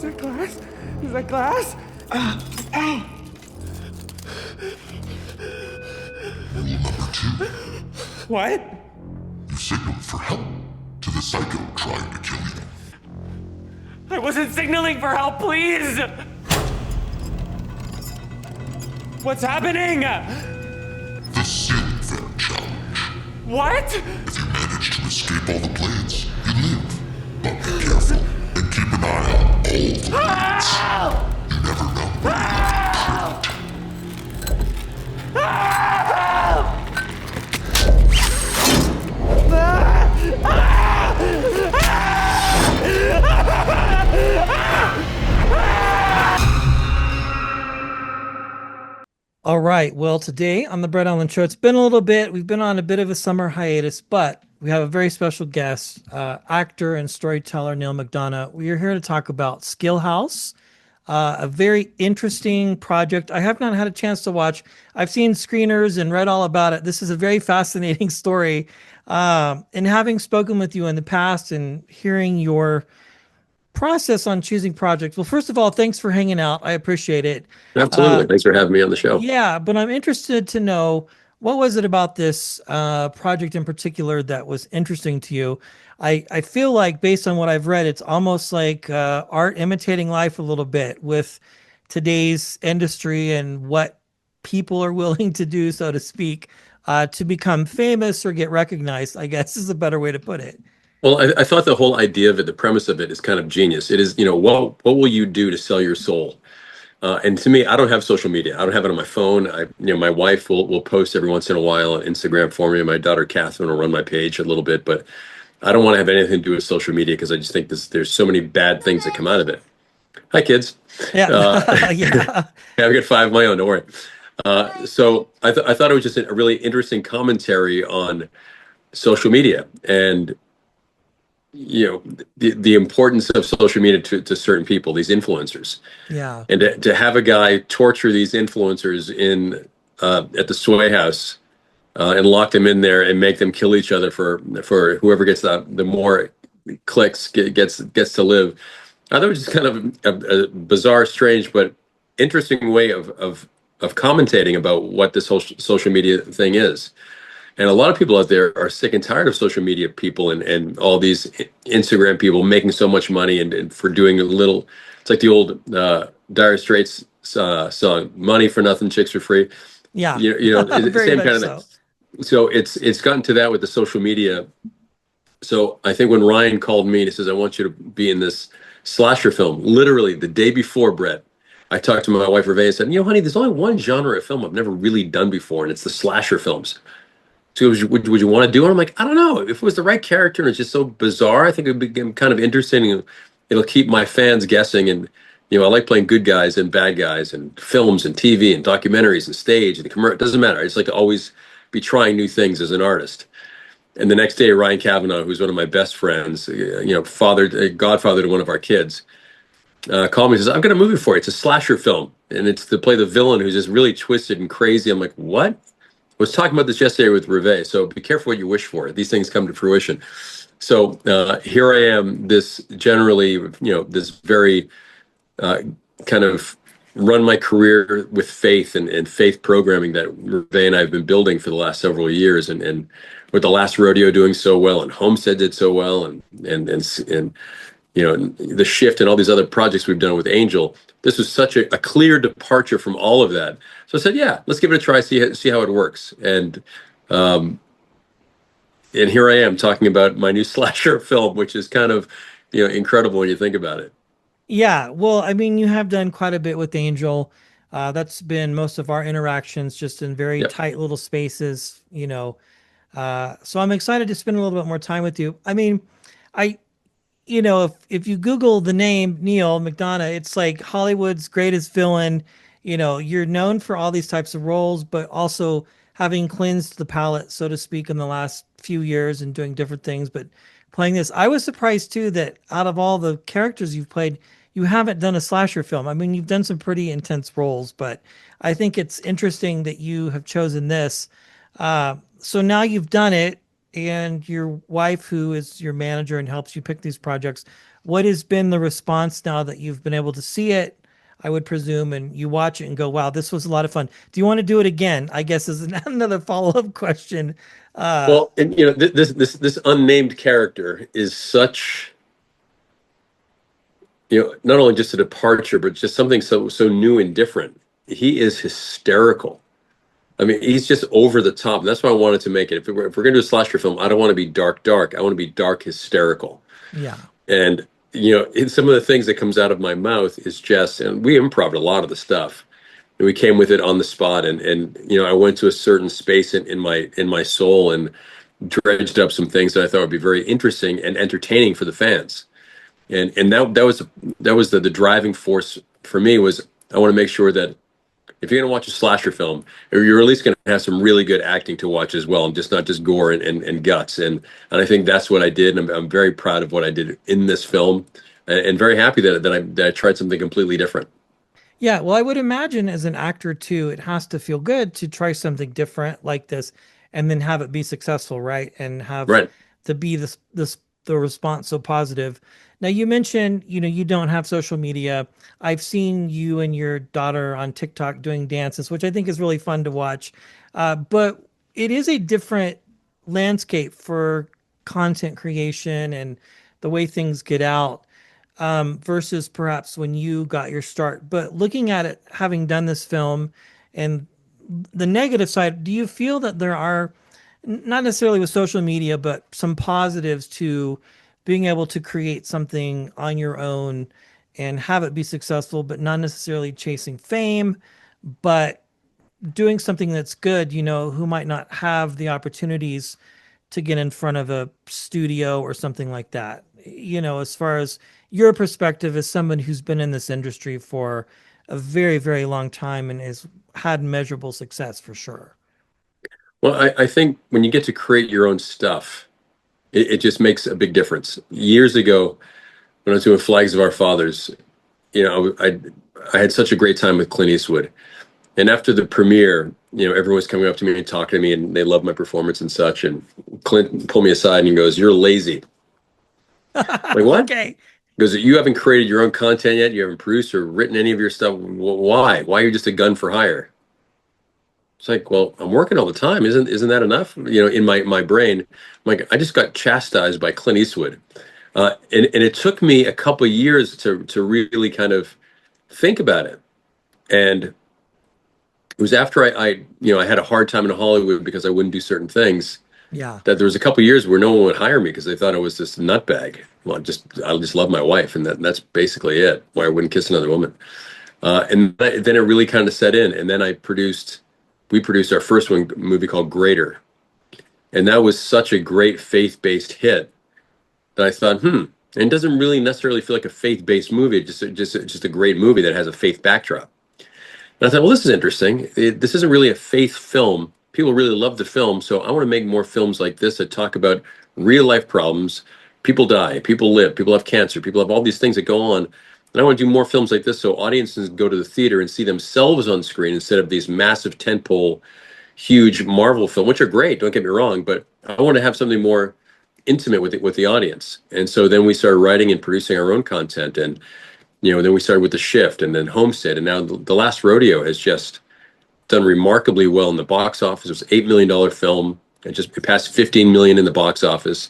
that glass? Is that glass? Ow! Rule number 2. What? You signaled for help to the psycho trying to kill you. I wasn't signaling for help, please! What's happening? The ceiling fan challenge. What? If you manage to escape all the blades, you live. But be careful and keep an eye on all the blades. You never know when you're gonna be All right. Well, today on the Brett Allan Show, it's been a little bit. We've been on a bit of a summer hiatus, but we have a very special guest, actor and storyteller Neal McDonough. We are here to talk about Skill House, a very interesting project. I have not had a chance to watch. I've seen screeners and read all about it. This is a very fascinating story. And having spoken with you in the past and hearing your process on choosing projects. Well, first of all, thanks for hanging out. I appreciate it. Absolutely. Thanks for having me on the show. Yeah, but I'm interested to know, what was it about this project in particular that was interesting to you? I feel like, based on what I've read, it's almost like art imitating life a little bit with today's industry and what people are willing to do, so to speak, to become famous or get recognized, I guess is a better way to put it. Well, I thought the whole idea of it, the premise of it, is kind of genius. It is, what will you do to sell your soul? And to me, I don't have social media. I don't have it on my phone. My wife will post every once in a while on Instagram for me. My daughter Catherine will run my page a little bit, but I don't want to have anything to do with social media because I just think there's so many bad things that come out of it. Hi, kids. Yeah, yeah. Yeah, I've got 5 of my own. Don't worry. So I thought it was just a really interesting commentary on social media and the importance of social media to certain people, these influencers. Yeah. And to have a guy torture these influencers at the Sway House and lock them in there and make them kill each other for whoever gets the more clicks gets to live. I thought it was just kind of a bizarre, strange, but interesting way of commentating about what this whole social media thing is. And a lot of people out there are sick and tired of social media people and all these Instagram people making so much money and for doing a little. It's like the old Dire Straits song, "Money for nothing, chicks for free." Yeah, Very same kind of thing. So it's gotten to that with the social media. So I think when Ryan called me and he says, "I want you to be in this slasher film," literally the day before, Brett, I talked to my wife Reve and said, "Honey, there's only one genre of film I've never really done before, and it's the slasher films." So would you want to do it? I'm like, I don't know. If it was the right character and it's just so bizarre, I think it would be kind of interesting. And it'll keep my fans guessing. And, I like playing good guys and bad guys and films and TV and documentaries and stage and commercial. It doesn't matter. I just like to always be trying new things as an artist. And the next day, Ryan Cavanaugh, who's one of my best friends, godfather to one of our kids, called me and says, "I've got a movie for you. It's a slasher film. And it's to play the villain who's just really twisted and crazy." I'm like, what? I was talking about this yesterday with Reve, so be careful what you wish for. These things come to fruition. So here I am, this very kind of run my career with faith and faith programming that Reve and I have been building for the last several years. And with the last rodeo doing so well and Homestead did so well and the shift and all these other projects we've done with Angel, this was such a clear departure from all of that. So I said, yeah, let's give it a try, see how it works. And here I am talking about my new slasher film, which is kind of, incredible when you think about it. Yeah. Well, I mean, you have done quite a bit with Angel. That's been most of our interactions, just in very tight little spaces, so I'm excited to spend a little bit more time with you. I mean, if you Google the name Neal McDonough, it's like Hollywood's greatest villain. You're known for all these types of roles, but also having cleansed the palette, so to speak, in the last few years and doing different things. But playing this, I was surprised too that out of all the characters you've played, you haven't done a slasher film. I mean, you've done some pretty intense roles, but I think it's interesting that you have chosen this. So now you've done it, and your wife, who is your manager and helps you pick these projects, What has been the response now that you've been able to see it, I would presume, and you watch it and go, wow, this was a lot of fun. Do you want to do it again? I guess is another follow-up question. Well, and this unnamed character is such, not only just a departure, but just something so new and different. He is hysterical. I mean, he's just over the top. And that's why I wanted to make it. If we're going to do a slasher film, I don't want to be dark. I want to be dark hysterical. Yeah. And, some of the things that comes out of my mouth is just, and we improv a lot of the stuff. And we came with it on the spot. And I went to a certain space in my soul and dredged up some things that I thought would be very interesting and entertaining for the fans. And that was the driving force for me. Was I want to make sure that if you're going to watch a slasher film, you're at least going to have some really good acting to watch as well, and just not just gore and guts. And I think that's what I did. And I'm very proud of what I did in this film, and very happy that I tried something completely different. Yeah, well, I would imagine as an actor too, it has to feel good to try something different like this, and then have it be successful, right? And have Right. to be the response so positive. Now you mentioned, you don't have social media. I've seen you and your daughter on TikTok doing dances, which I think is really fun to watch. But it is a different landscape for content creation and the way things get out, versus perhaps when you got your start. But looking at it, having done this film and the negative side, do you feel that there are, not necessarily with social media, but some positives to being able to create something on your own and have it be successful, but not necessarily chasing fame, but doing something that's good, who might not have the opportunities to get in front of a studio or something like that? As far as your perspective as someone who's been in this industry for a very, very long time and has had measurable success for sure. Well, I think when you get to create your own stuff, it just makes a big difference. Years ago, when I was doing Flags of Our Fathers, I had such a great time with Clint Eastwood. And after the premiere, everyone was coming up to me and talking to me, and they loved my performance and such. And Clint pulled me aside and he goes, "You're lazy." Like, what? Okay. He goes, "You haven't created your own content yet. You haven't produced or written any of your stuff. Why? Why are you just a gun for hire?" It's like, well, I'm working all the time. Isn't that enough? In my brain, I'm like, I just got chastised by Clint Eastwood. And it took me a couple of years to really kind of think about it. And it was after I had a hard time in Hollywood because I wouldn't do certain things. Yeah. That there was a couple of years where no one would hire me because they thought I was this nutbag. Well, I just love my wife, and that's basically it. Why I wouldn't kiss another woman. And then it really kind of set in. And then we produced our first movie called Greater. And that was such a great faith-based hit that I thought, and it doesn't really necessarily feel like a faith-based movie, just a great movie that has a faith backdrop. And I thought, well, this is interesting. This isn't really a faith film. People really love the film, so I want to make more films like this that talk about real-life problems. People die, people live, people have cancer, people have all these things that go on. And I want to do more films like this so audiences go to the theater and see themselves on screen instead of these massive tentpole, huge Marvel films, which are great, don't get me wrong, but I want to have something more intimate with the audience. And so then we started writing and producing our own content, and then we started with The Shift and then Homestead, and now The Last Rodeo has just done remarkably well in the box office. It was an $8 million film. It passed 15 million in the box office.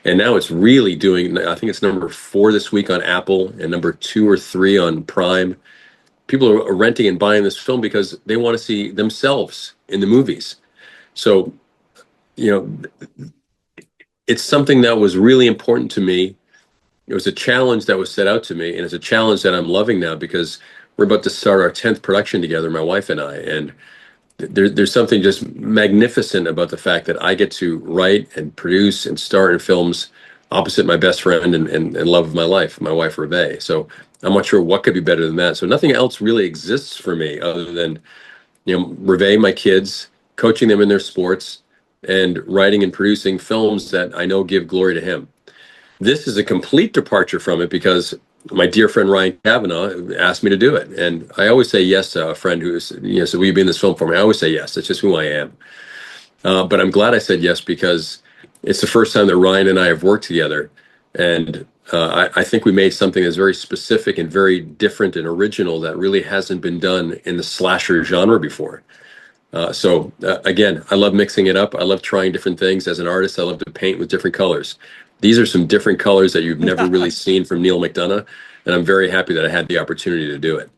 And now it's really doing, I think it's number 4 this week on Apple and number 2 or 3 on Prime. People are renting and buying this film because they want to see themselves in the movies. So, it's something that was really important to me. It was a challenge that was set out to me, and it's a challenge that I'm loving now because we're about to start our 10th production together, my wife and I. And there's something just magnificent about the fact that I get to write and produce and star in films opposite my best friend and love of my life, my wife, Reve. So I'm not sure what could be better than that. So nothing else really exists for me other than, Reve, my kids, coaching them in their sports, and writing and producing films that I know give glory to him. This is a complete departure from it because my dear friend Ryan Kavanaugh asked me to do it. And I always say yes to a friend who's, so will you be in this film for me? I always say yes. That's just who I am. But I'm glad I said yes because it's the first time that Ryan and I have worked together. And I think we made something that's very specific and very different and original that really hasn't been done in the slasher genre before. Again, I love mixing it up. I love trying different things. As an artist, I love to paint with different colors. These are some different colors that you've never really seen from Neal McDonough, and I'm very happy that I had the opportunity to do it.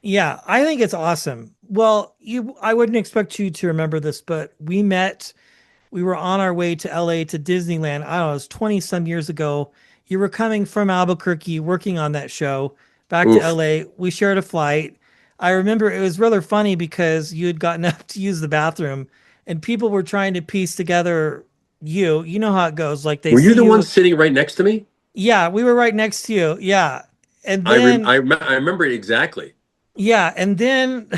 Yeah, I think it's awesome. Well, I wouldn't expect you to remember this, but we were on our way to LA to Disneyland. I don't know, it was 20 some years ago. You were coming from Albuquerque working on that show back to Oof. LA. We shared a flight. I remember it was rather funny because you had gotten up to use the bathroom and people were trying to piece together you know how it goes. Like they Were you see the one you. sitting right next to me? Yeah, we were right next to you. Yeah. And I rem then, I remember it exactly. yeah. And then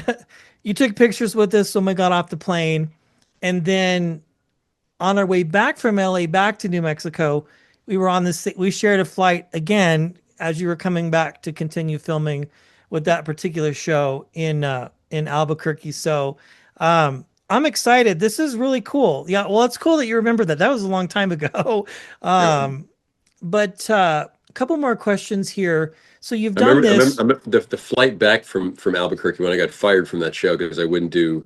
you took pictures with us when we got off the plane. And then on our way back from LA back to New Mexico, we shared a flight again as you were coming back to continue filming with that particular show in Albuquerque. So I'm excited. This is really cool. Yeah, well, it's cool that you remember that. That was a long time ago. Yeah. But a couple more questions here. So you've I done remember, I this. remember, the flight back from Albuquerque when I got fired from that show because I wouldn't do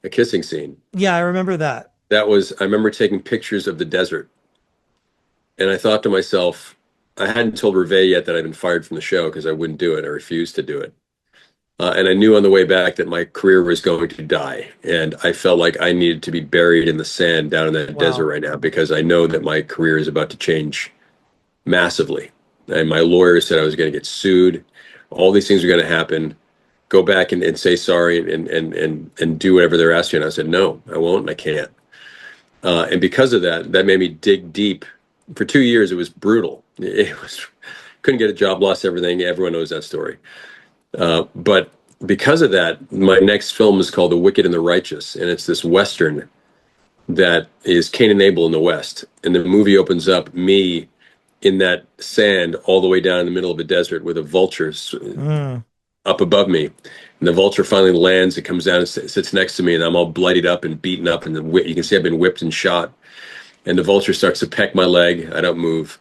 a kissing scene. Yeah, I remember that. I remember taking pictures of the desert, and I thought to myself, I hadn't told Reve yet that I'd been fired from the show because I wouldn't do it. I refused to do it. And I knew on the way back that my career was going to die. And I felt like I needed to be buried in the sand down in that desert Wow. right now because I know that my career is about to change massively. And my lawyer said I was going to get sued. All these things are going to happen. Go back and say sorry and do whatever they're asking. And I said, no, I won't and I can't. And because of that, that made me dig deep. For 2 years, it was brutal. It was couldn't get a job, lost everything. Everyone knows that story. But because of that, my next film is called The Wicked and the Righteous, and it's this Western that is Cain and Abel in the West. And the movie opens up me in that sand all the way down in the middle of a desert with a vulture Mm. up above me. And the vulture finally lands, it comes down and sits next to me, and I'm all bloodied up and beaten up. And you can see I've been whipped and shot. And the vulture starts to peck my leg. I don't move.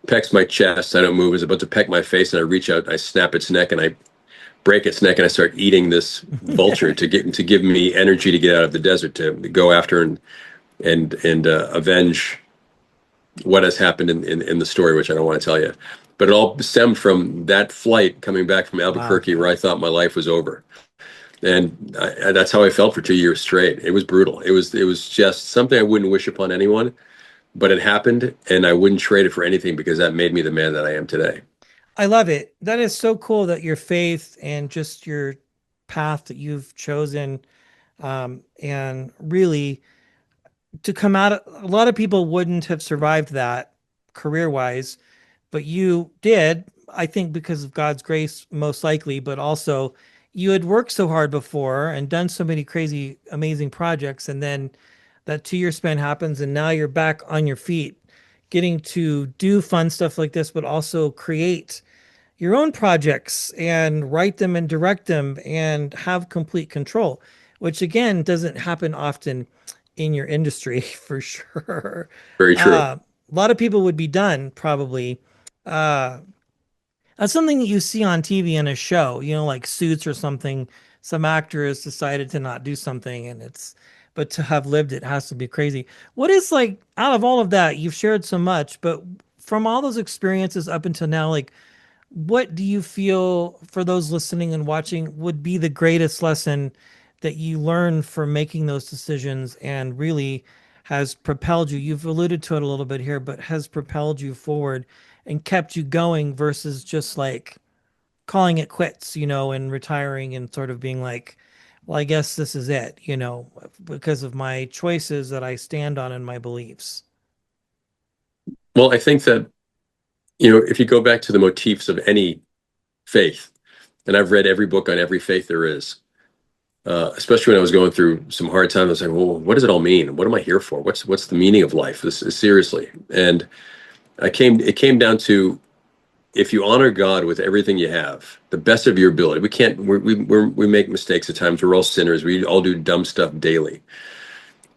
Pecks my chest. I don't move. It's about to peck my face, and I reach out, I snap its neck, and I break its neck, and I start eating this vulture to give me energy to get out of the desert, to go after and avenge what has happened in the story, which I don't want to tell you. But it all stemmed from that flight coming back from Albuquerque, where I thought my life was over, and that's how I felt for 2 years straight. It was brutal. It was just something I wouldn't wish upon anyone, but it happened, and I wouldn't trade it for anything because that made me the man that I am today. I love it. That is so cool that your faith and just your path that you've chosen, and really to come out. A lot of people wouldn't have survived that career wise, but you did. I think because of God's grace, most likely, but also you had worked so hard before and done so many crazy, amazing projects, and then that 2 year span happens, and now you're back on your feet, getting to do fun stuff like this, but also create your own projects and write them and direct them and have complete control, which again doesn't happen often in your industry for sure. Very true. A lot of people would be done probably. Uh, that's something that you see on TV in a show, like Suits or something. Some actor has decided to not do something, but to have lived it has to be crazy. What is like out of all of that, you've shared so much, but from all those experiences up until now, like what do you feel for those listening and watching would be the greatest lesson that you learned from making those decisions and really has propelled you? You've alluded to it a little bit here, but has propelled you forward and kept you going versus just like calling it quits, and retiring and sort of being like, well, I guess this is it, because of my choices that I stand on and my beliefs. Well, I think that, if you go back to the motifs of any faith, and I've read every book on every faith there is, especially when I was going through some hard times, I was like, well, what does it all mean? What am I here for? What's the meaning of life? This is seriously. And it came down to, if you honor God with everything you have, the best of your ability, we make mistakes at times. We're all sinners. We all do dumb stuff daily,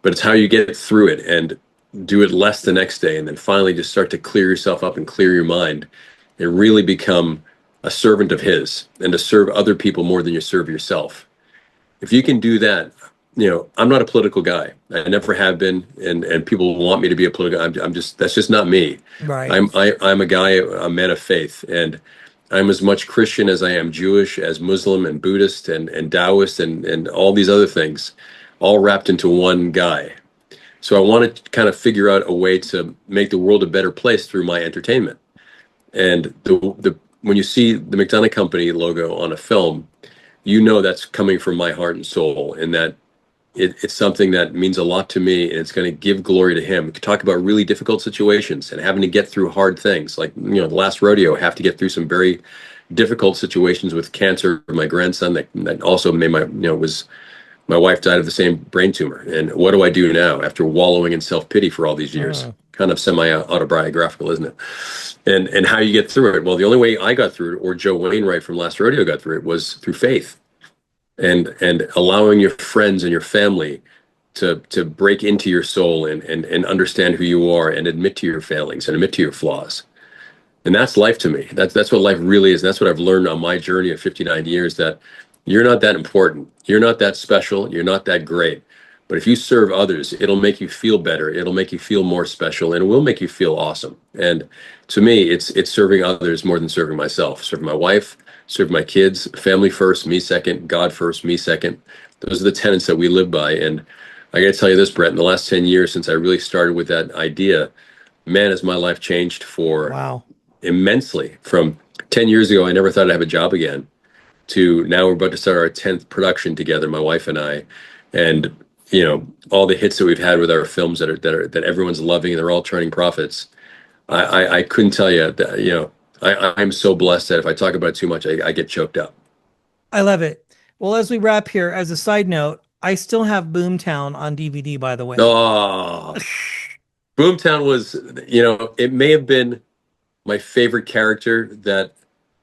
but it's how you get through it and do it less the next day. And then finally just start to clear yourself up and clear your mind and really become a servant of his, and to serve other people more than you serve yourself. If you can do that, I'm not a political guy. I never have been, and people want me to be a political. I'm just, that's just not me. Right. I'm a guy, a man of faith, and I'm as much Christian as I am Jewish, as Muslim and Buddhist and Taoist and all these other things, all wrapped into one guy. So I wanted to kind of figure out a way to make the world a better place through my entertainment. And when you see the McDonough Company logo on a film, that's coming from my heart and soul, and that it's something that means a lot to me, and it's going to give glory to him. We could talk about really difficult situations and having to get through hard things, like the last rodeo. I have to get through some very difficult situations with cancer. My grandson that also made my wife died of the same brain tumor. And what do I do now after wallowing in self-pity for all these years? Kind of semi-autobiographical, isn't it? And how you get through it? Well, the only way I got through it, or Joe Wainwright from Last Rodeo got through it, was through faith. And allowing your friends and your family to break into your soul and understand who you are, and admit to your failings and admit to your flaws. And that's life to me. That's what life really is. And that's what I've learned on my journey of 59 years, that you're not that important. You're not that special. You're not that great. But if you serve others, it'll make you feel better. It'll make you feel more special, and it will make you feel awesome. And to me, it's serving others more than serving myself. Serving my wife, serve my kids, family first, me second, God first, me second. Those are the tenets that we live by. And I got to tell you this, Brett, in the last 10 years since I really started with that idea, man, has my life changed immensely. From 10 years ago, I never thought I'd have a job again, to now we're about to start our 10th production together, my wife and I. And, all the hits that we've had with our films that everyone's loving, and they're all turning profits. I couldn't tell you that, I'm so blessed that if I talk about it too much, I get choked up. I love it. Well, as we wrap here, as a side note, I still have Boomtown on DVD, by the way. Oh, Boomtown was, it may have been my favorite character that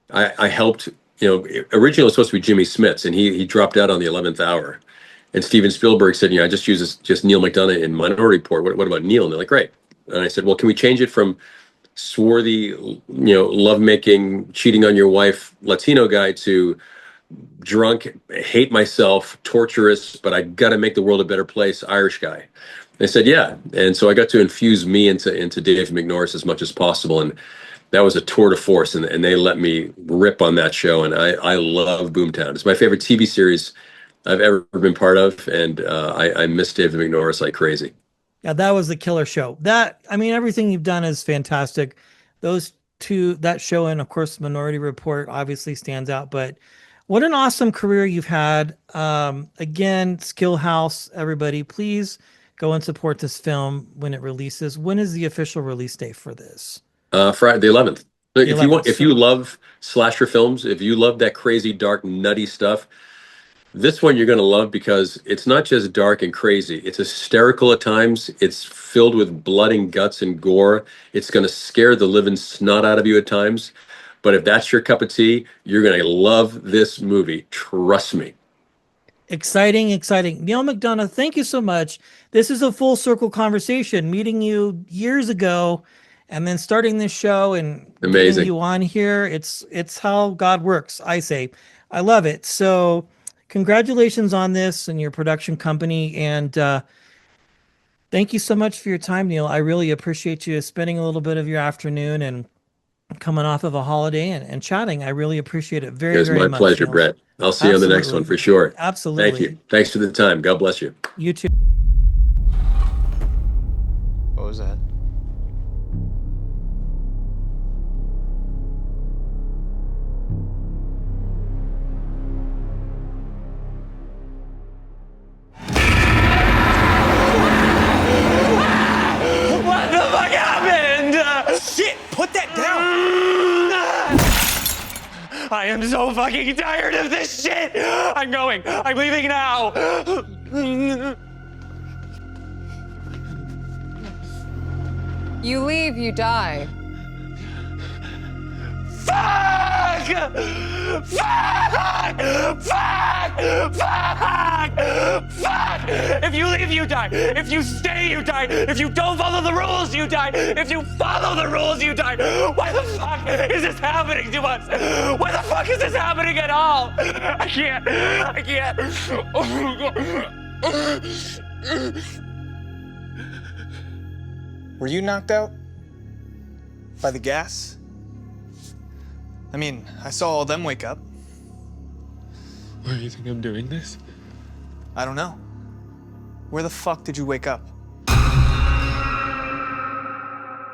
I helped. Originally it was supposed to be Jimmy Smits, and he dropped out on the 11th hour. And Steven Spielberg said, I just use just Neal McDonough in Minority Report. What about Neal? And they're like, great. And I said, well, can we change it from swarthy, lovemaking, cheating on your wife, Latino guy, to drunk, hate myself, torturous, but I got to make the world a better place, Irish guy? They said, yeah. And so I got to infuse me into Dave McNorris as much as possible. And that was a tour de force. And they let me rip on that show. And I love Boomtown. It's my favorite TV series I've ever been part of. And I miss David McNorris like crazy. Yeah, that was the killer show. Everything you've done is fantastic. Those two, that show, and of course, Minority Report obviously stands out, but what an awesome career you've had. Again, Skill House, everybody, please go and support this film when it releases. When is the official release date for this? Friday, the 11th. If you love slasher films, if you love that crazy, dark, nutty stuff, this one you're going to love, because it's not just dark and crazy. It's hysterical at times. It's filled with blood and guts and gore. It's going to scare the living snot out of you at times. But if that's your cup of tea, you're going to love this movie. Trust me. Exciting. Neal McDonough, thank you so much. This is a full circle conversation, meeting you years ago and then starting this show and getting you on here. It's how God works, I say. I love it. So congratulations on this and your production company. And thank you so much for your time, Neal. I really appreciate you spending a little bit of your afternoon and coming off of a holiday and chatting. I really appreciate it very much. It was my pleasure, Neal. Brett. I'll see you on the next one for sure. Absolutely. Thank you. Thanks for the time. God bless you. You too. What was that? What the fuck happened? Shit! Put that down! I am so fucking tired of this shit! I'm going. I'm leaving now. You leave, you die. Fuck! Fuck! Fuck! Fuck! Fuck! If you leave, you die. If you stay, you die. If you don't follow the rules, you die. If you follow the rules, you die. Why the fuck is this happening to us? Why the fuck is this happening at all? I can't. Were you knocked out? By the gas? I mean, I saw all them wake up. Why do you think I'm doing this? I don't know. Where the fuck did you wake up?